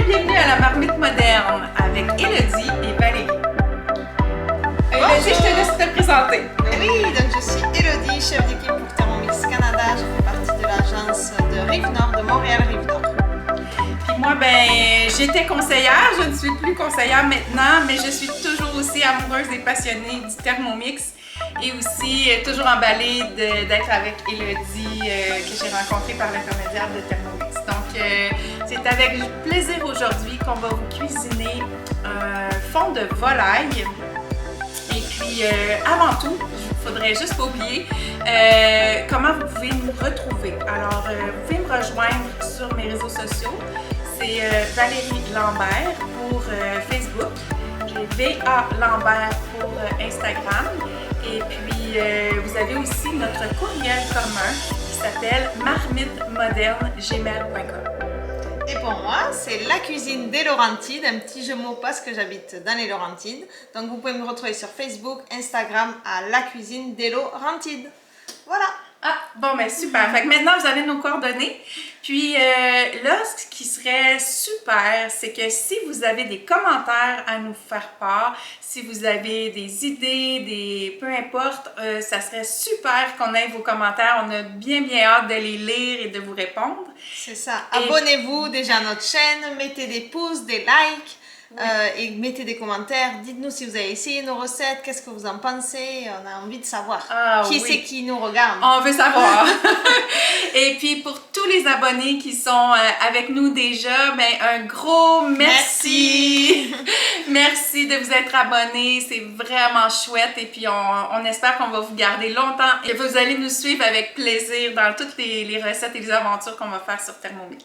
bienvenue à la marmite moderne avec Élodie et Valérie. Élodie, je te laisse te présenter. Oui, donc je suis Élodie, chef d'équipe pour Thermomix Canada. Je fais partie de l'agence de Rive-Nord, de Montréal-Rive-Nord. Puis moi, j'étais conseillère, je ne suis plus conseillère maintenant, mais je suis toujours aussi amoureuse et passionnée du Thermomix et aussi toujours emballée d'être avec Élodie que j'ai rencontrée par l'intermédiaire de Thermomix. Donc, c'est avec plaisir aujourd'hui qu'on va vous cuisiner un fond de volaille. Et puis, avant tout, il ne faudrait juste pas oublier comment vous pouvez nous retrouver. Alors, vous pouvez me rejoindre sur mes réseaux sociaux. C'est Valérie Lambert pour Facebook, j'ai VA Lambert pour Instagram. Et puis, vous avez aussi notre courriel commun qui s'appelle marmitemoderne@gmail.com. Et pour moi, c'est la cuisine des Laurentides, un petit jeu de mots parce que j'habite dans les Laurentides. Donc vous pouvez me retrouver sur Facebook, Instagram à la cuisine des Laurentides. Voilà. Ah, bon, super. Fait que maintenant, vous avez nos coordonnées. Puis là, ce qui serait super, c'est que si vous avez des commentaires à nous faire part, si vous avez des idées, peu importe, ça serait super qu'on ait vos commentaires. On a bien hâte de les lire et de vous répondre. C'est ça. Abonnez-vous déjà à notre chaîne, mettez des pouces, des likes. Oui. Et mettez des commentaires, dites-nous si vous avez essayé nos recettes, qu'est-ce que vous en pensez, on a envie de savoir qui c'est qui nous regarde. On veut savoir. Et puis pour tous les abonnés qui sont avec nous déjà, un gros merci. Merci de vous être abonnés, c'est vraiment chouette et puis on espère qu'on va vous garder longtemps et vous allez nous suivre avec plaisir dans toutes les recettes et les aventures qu'on va faire sur Thermomix.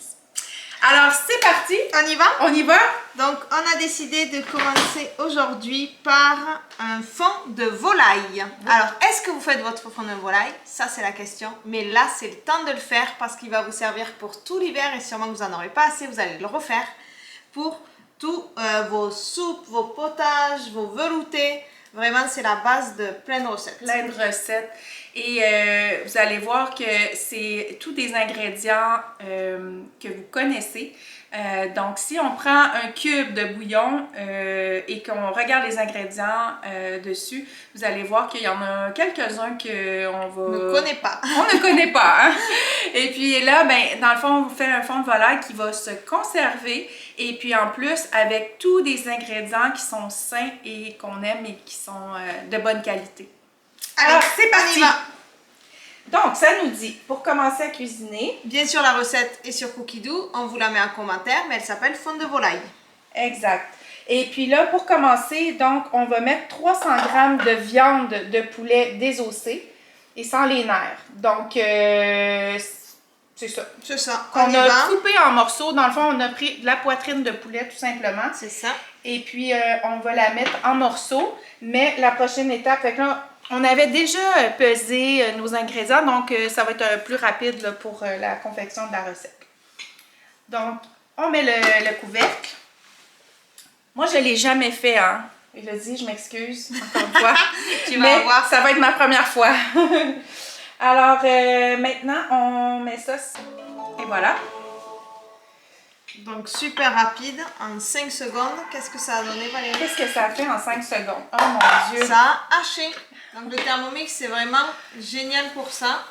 Alors, c'est parti! On y va? On y va? Donc, on a décidé de commencer aujourd'hui par un fond de volaille. Oui. Alors, est-ce que vous faites votre fond de volaille? Ça, c'est la question. Mais là, c'est le temps de le faire parce qu'il va vous servir pour tout l'hiver et sûrement que vous n'en aurez pas assez, vous allez le refaire pour tous vos soupes, vos potages, vos veloutés. Vraiment, c'est la base de plein de recettes. Plein de recettes. Et vous allez voir que c'est tous des ingrédients que vous connaissez. Donc, si on prend un cube de bouillon et qu'on regarde les ingrédients dessus, vous allez voir qu'il y en a quelques-uns qu'on va... ne connaît pas. On ne connaît pas. Hein? Et puis là, dans le fond, on vous fait un fond de volaille qui va se conserver. Et puis en plus, avec tous des ingrédients qui sont sains et qu'on aime et qui sont de bonne qualité. Alors, c'est parti! Donc, ça nous dit, pour commencer à cuisiner... Bien sûr, la recette est sur Cookidoo, on vous la met en commentaire, mais elle s'appelle fond de volaille. Exact. Et puis là, pour commencer, donc, on va mettre 300 g de viande de poulet désossée et sans les nerfs. Donc, c'est ça. C'est ça. On a coupé en morceaux. Dans le fond, on a pris de la poitrine de poulet, tout simplement. C'est ça. Et puis, on va la mettre en morceaux. Mais la prochaine étape, fait que là, on avait déjà pesé nos ingrédients, donc ça va être plus rapide là, pour la confection de la recette. Donc, on met le couvercle. Moi, je ne l'ai jamais fait, hein. Élodie, je m'excuse, encore une fois. Tu vas voir. Ça va être ma première fois. Alors, maintenant, on met ça. Et voilà. Donc, super rapide, en 5 secondes. Qu'est-ce que ça a donné, Valérie? Qu'est-ce que ça fait en 5 secondes? Oh mon Dieu! Ça a haché. Donc, le Thermomix, c'est vraiment génial pour ça.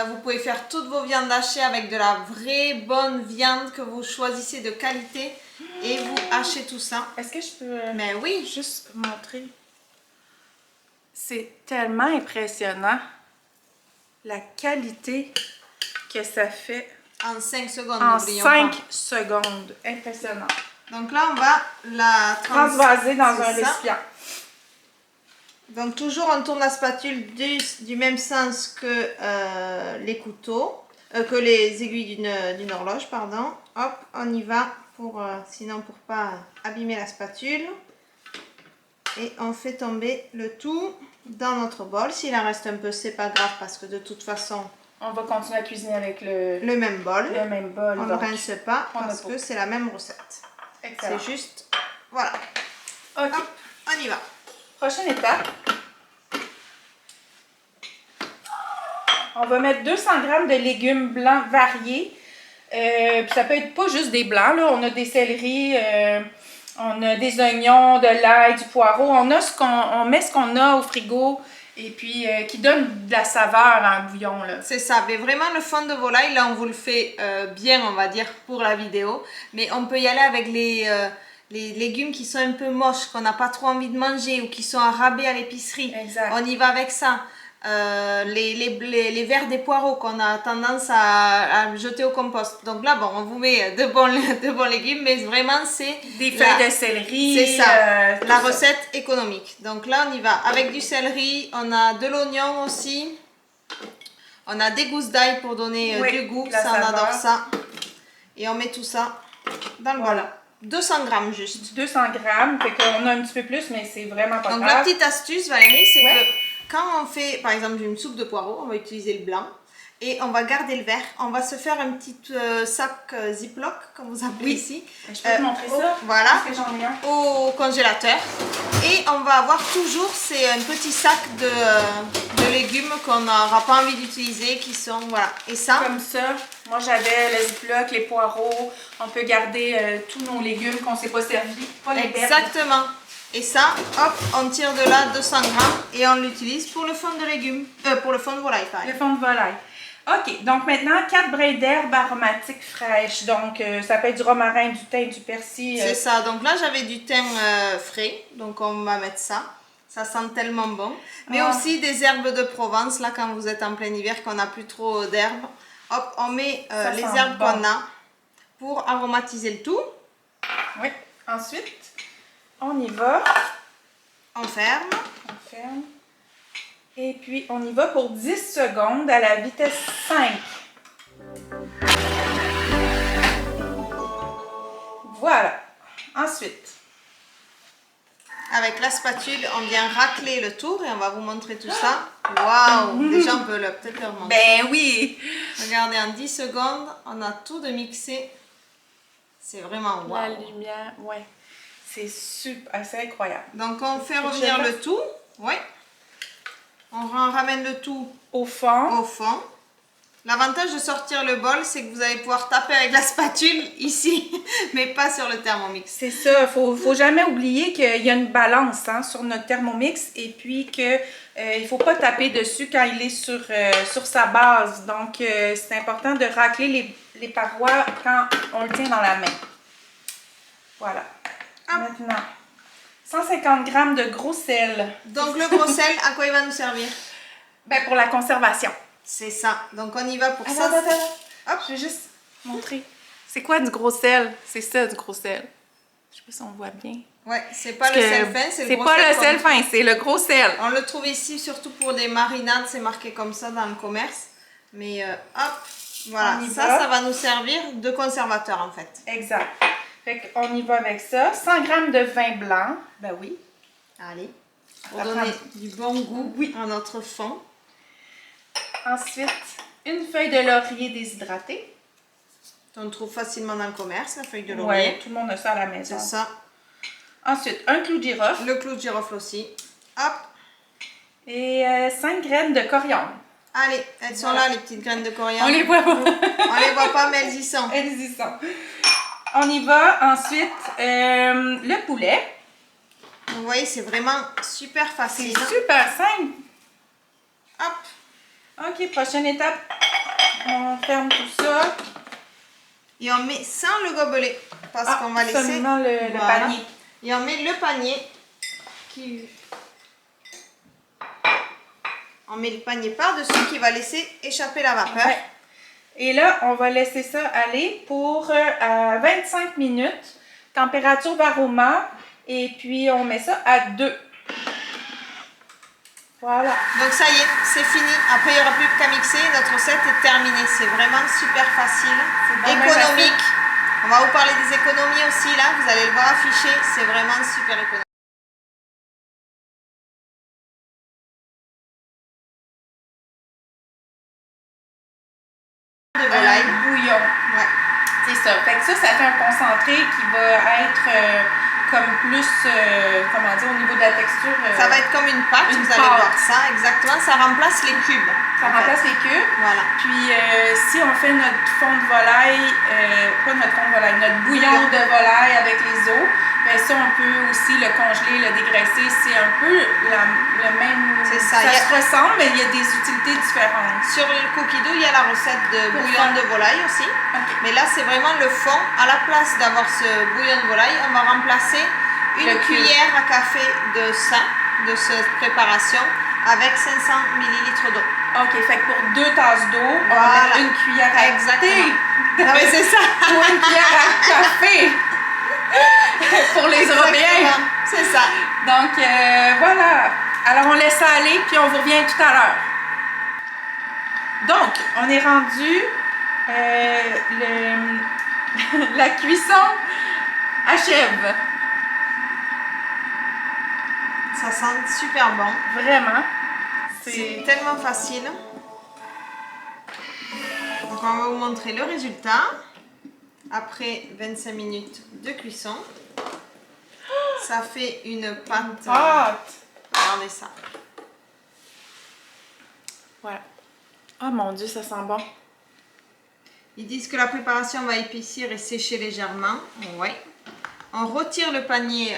Vous pouvez faire toutes vos viandes hachées avec de la vraie bonne viande que vous choisissez de qualité et vous hachez tout ça. Est-ce que je peux Mais oui, juste montrer? C'est tellement impressionnant la qualité que ça fait en 5 secondes. En 5 secondes. Impressionnant. Donc là, on va la transvaser dans un récipient. Donc toujours on tourne la spatule du même sens que les couteaux, que les aiguilles d'une horloge, pardon. Hop, on y va sinon pour pas abîmer la spatule. Et on fait tomber le tout dans notre bol. S'il en reste un peu, c'est pas grave parce que de toute façon, on va continuer à cuisiner avec le même bol. Le même bol. On ne rince pas parce que c'est la même recette. Excellent. C'est juste, voilà. Ok. Hop, on y va. Prochaine étape. On va mettre 200 g de légumes blancs variés Puis ça peut être pas juste des blancs, là. On a des céleris, on a des oignons, de l'ail, du poireau. On met ce qu'on a au frigo et puis qui donne de la saveur à un bouillon, là. C'est ça, mais vraiment le fond de volaille, là on vous le fait bien, on va dire, pour la vidéo. Mais on peut y aller avec les légumes qui sont un peu moches, qu'on n'a pas trop envie de manger ou qui sont à rabais à l'épicerie. Exact. On y va avec ça. Les verres des poireaux qu'on a tendance à jeter au compost. Donc là, bon, on vous met de bons légumes, mais vraiment c'est des feuilles de céleri. C'est ça, la recette économique. Donc là, on y va avec du céleri, on a de l'oignon aussi, on a des gousses d'ail pour donner du goût, ça on adore ça. Et on met tout ça dans le bol. 200 grammes juste. 200 grammes, fait qu'on a un petit peu plus, mais c'est vraiment pas grave. Donc la petite astuce, Valérie, c'est que quand on fait, par exemple, une soupe de poireaux, on va utiliser le blanc et on va garder le vert. On va se faire un petit sac Ziploc, comme vous appelez ici. Je peux te montrer ça. Voilà, parce que j'en ai un. au congélateur. Et on va avoir toujours un petit sac de légumes qu'on n'aura pas envie d'utiliser, qui sont, voilà. Et ça, comme ça, moi j'avais le Ziploc, les poireaux. On peut garder tous nos légumes qu'on ne s'est pas servi. Pas les exactement. Et ça, hop, on tire de là 200 grammes et on l'utilise pour le fond de légumes, pour le fond de volaille. Le fond de volaille. OK, donc maintenant, 4 brins d'herbes aromatiques fraîches. Donc, ça peut être du romarin, du thym, du persil. C'est ça. Donc là, j'avais du thym frais. Donc, on va mettre ça. Ça sent tellement bon. Mais aussi des herbes de Provence. Là, quand vous êtes en plein hiver, qu'on n'a plus trop d'herbes. Hop, on met les herbes qu'on a pour aromatiser le tout. Oui. Ensuite, on y va. On ferme. On ferme. Et puis, on y va pour 10 secondes à la vitesse 5. Voilà. Ensuite. Avec la spatule, on vient racler le tour et on va vous montrer tout ça. Waouh! Déjà, on peut peut-être le remonter. Ben oui! Regardez, en 10 secondes, on a tout de mixé. C'est vraiment waouh! La lumière, ouais. C'est super, c'est incroyable. Donc, on fait revenir le tout. Oui. On ramène le tout au fond. Au fond. L'avantage de sortir le bol, c'est que vous allez pouvoir taper avec la spatule ici, mais pas sur le Thermomix. C'est ça, faut jamais oublier qu'il y a une balance sur notre Thermomix et puis que il faut pas taper dessus quand il est sur sa base. Donc, c'est important de racler les parois quand on le tient dans la main. Voilà. Maintenant, 150 g de gros sel. Donc, le gros sel, à quoi il va nous servir? Ben, pour la conservation. C'est ça. Donc, on y va pour ça. Hop, je vais juste montrer. C'est quoi du gros sel? C'est ça, du gros sel. Je sais pas si on voit bien. Ouais, c'est pas le sel fin, c'est le gros sel. C'est pas le sel fin, c'est le gros sel. On le trouve ici surtout pour des marinades, c'est marqué comme ça dans le commerce. Mais hop, voilà, ça va nous servir de conservateur en fait. Exact. Fait qu'on y va avec ça. 100 g de vin blanc. Ben oui. Allez, pour donner du bon goût à notre fond. Ensuite, une feuille de laurier déshydratée. On trouve facilement dans le commerce, la feuille de laurier. Oui, tout le monde a ça à la maison. C'est ça. Ensuite, un clou de girofle. Le clou de girofle aussi. Hop. Et 5 graines de coriandre. Allez, elles sont là, les petites graines de coriandre. On les voit pas. On les voit pas, mais elles y sont. Elles y sont. On y va. Ensuite, le poulet. Vous voyez, c'est vraiment super facile. C'est super simple. Hop. OK, prochaine étape. On ferme tout ça. Et on met sans le gobelet. Parce qu'on va laisser... Seulement le panier. Et on met le panier On met le panier par-dessus qui va laisser échapper la vapeur. Ouais. Et là, on va laisser ça aller pour 25 minutes. Température varoma. Et puis, on met ça à 2. Voilà. Donc ça y est, c'est fini. Après, il n'y aura plus qu'à mixer. Notre recette est terminée. C'est vraiment super facile. Économique. On va vous parler des économies aussi là. Vous allez le voir affiché. C'est vraiment super économique. De volaille. Bouillon. Ouais. C'est ça. Fait que ça fait un concentré qui va être comme plus, comment dire, au niveau de la texture. Ça va être comme une pâte, vous allez voir ça, exactement. Ça remplace les cubes. Ça remplace les cubes. Voilà. Puis si on fait notre fond de volaille, pas notre fond de volaille, notre bouillon de volaille avec les os, ben ça on peut aussi le congeler, le dégraisser. C'est un peu le même. C'est ça. Ça se ressemble, mais il y a des utilités différentes. Sur le cookie dough, il y a la recette de bouillon de volaille aussi. Okay. Mais là, c'est vraiment le fond. À la place d'avoir ce bouillon de volaille, on va remplacer une cuillère à café de ça, de cette préparation, avec 500 ml d'eau. OK, fait que pour 2 tasses d'eau, on va mettre une cuillère à Exactement. Ah oui, c'est ça. Ou une cuillère à café pour les Européens. C'est ça. Donc, voilà. Alors, on laisse ça aller, puis on vous revient tout à l'heure. Donc, on est rendu... la cuisson achève. Ça sent super bon. Vraiment. C'est tellement facile. Donc on va vous montrer le résultat. Après 25 minutes de cuisson. Ça fait une pâte. Regardez ça. Voilà. Oh mon Dieu, ça sent bon. Ils disent que la préparation va épaissir et sécher légèrement. Ouais. On retire le panier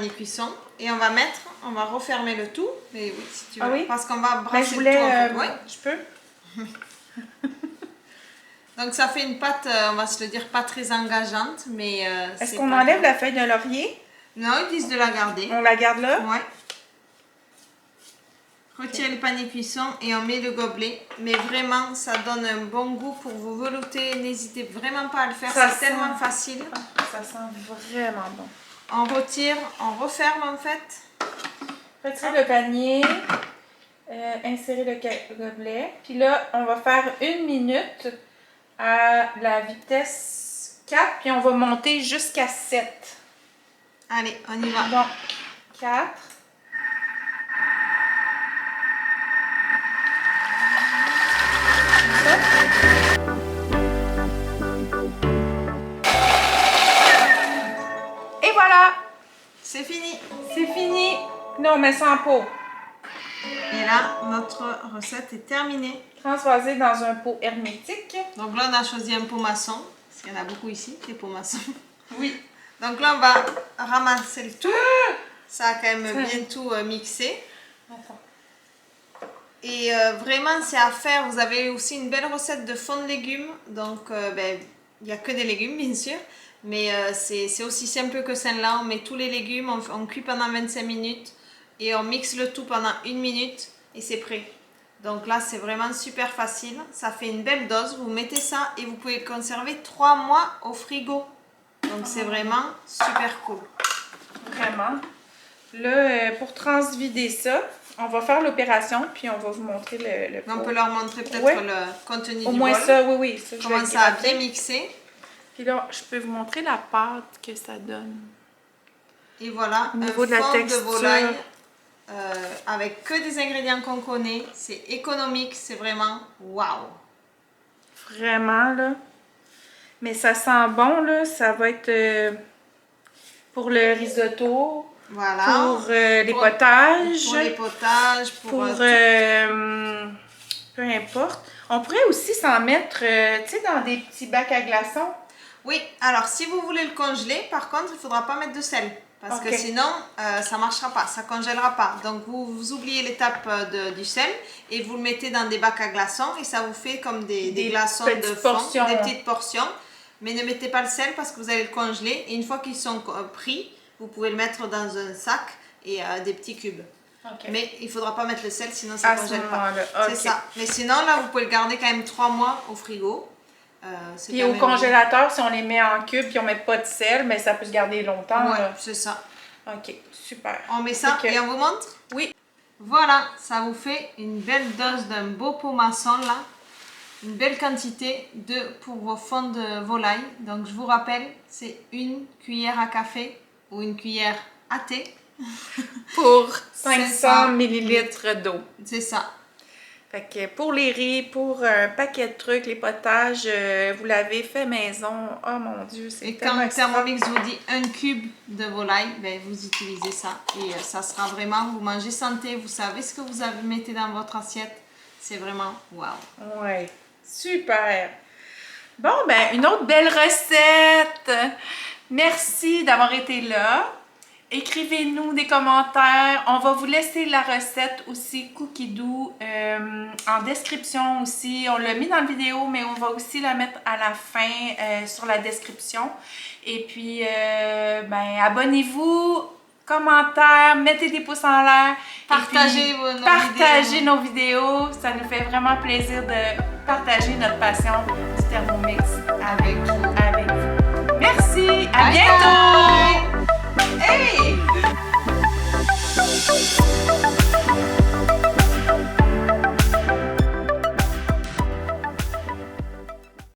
cuisson et on va refermer le tout. Mais oui, si tu veux. Ah oui? Parce qu'on va brasser le tout en fait. Ouais. Je peux? Donc ça fait une pâte, on va se le dire, pas très engageante, mais est-ce qu'on enlève la feuille de laurier? Non, ils disent de la garder. On la garde là? Ouais. Retirez le panier cuisson et on met le gobelet. Mais vraiment, ça donne un bon goût pour vous velouter. N'hésitez vraiment pas à le faire, c'est tellement facile. Ça sent vraiment bon. On retire, on referme en fait. Retirez le panier, insérez le gobelet. Puis là, on va faire 1 minute à la vitesse 4, puis on va monter jusqu'à 7. Allez, on y va. Donc, 4. Et voilà! C'est fini. C'est fini. Là, on met ça en pot. Et là, notre recette est terminée. Transvaser dans un pot hermétique. Donc là, on a choisi un pot maçon. Parce qu'il y en a beaucoup ici, des pots maçons. Oui. Donc là, on va ramasser le tout. Ça a quand même bien tout mixé. Attends. Et vraiment, c'est à faire. Vous avez aussi une belle recette de fond de légumes. Donc, il n'y a que des légumes, bien sûr. Mais c'est aussi simple que celle-là. On met tous les légumes, on cuit pendant 25 minutes. Et on mixe le tout pendant 1 minute. Et c'est prêt. Donc là, c'est vraiment super facile. Ça fait une belle dose. Vous mettez ça et vous pouvez le conserver 3 mois au frigo. Donc, c'est vraiment super cool. Vraiment. Là, pour transvider ça, on va faire l'opération, puis on va vous montrer le pot. On peut leur montrer peut-être le contenu au du moins bol. ça, oui. Ça, Comment ça a bien mixé. Puis là, je peux vous montrer la pâte que ça donne. Et voilà, au niveau de la fond texture. de volaille avec que des ingrédients qu'on connaît. C'est économique, c'est vraiment waouh. Vraiment, là. Mais ça sent bon, là. Ça va être pour le risotto. Voilà. Pour les potages. Pour les potages. Pour peu importe. On pourrait aussi s'en mettre, tu sais, dans des petits bacs à glaçons. Oui, alors si vous voulez le congeler, par contre, il ne faudra pas mettre de sel. Parce que sinon, ça ne marchera pas, ça ne congèlera pas. Donc, vous oubliez l'étape du sel et vous le mettez dans des bacs à glaçons et ça vous fait comme des glaçons de fond, des petites portions. Mais ne mettez pas le sel parce que vous allez le congeler. Et une fois qu'ils sont pris, vous pouvez le mettre dans un sac et des petits cubes. Okay. Mais il ne faudra pas mettre le sel, sinon ça ne congèle pas. Okay. C'est ça. Mais sinon, là, vous pouvez le garder quand même 3 mois au frigo. Puis au congélateur, si on les met en cubes et on ne met pas de sel, mais ça peut se garder longtemps. Oui, c'est ça. Ok, super. On met ça et on vous montre? Oui. Voilà, ça vous fait une belle dose d'un beau pot maçon là. Une belle quantité pour vos fonds de volaille. Donc je vous rappelle, c'est 1 cuillère à café ou 1 cuillère à thé. Pour 500 ml d'eau. C'est ça. Fait que pour les riz, pour un paquet de trucs, les potages, vous l'avez fait maison. Oh mon Dieu, c'est tellement extra. Et quand Thermomix vous dit 1 cube de volaille, ben vous utilisez ça. Et ça sera vraiment, vous mangez santé, vous savez ce que vous mettez dans votre assiette. C'est vraiment wow. Ouais, super. Bon, ben, une autre belle recette. Merci d'avoir été là. Écrivez-nous des commentaires. On va vous laisser la recette aussi, Cookie Dough, en description aussi. On l'a mis dans la vidéo, mais on va aussi la mettre à la fin sur la description. Et puis, ben, abonnez-vous, commentaires, mettez des pouces en l'air. Partagez Partagez nos vidéos. Ça nous fait vraiment plaisir de partager notre passion du Thermomix avec vous. Merci. À bientôt.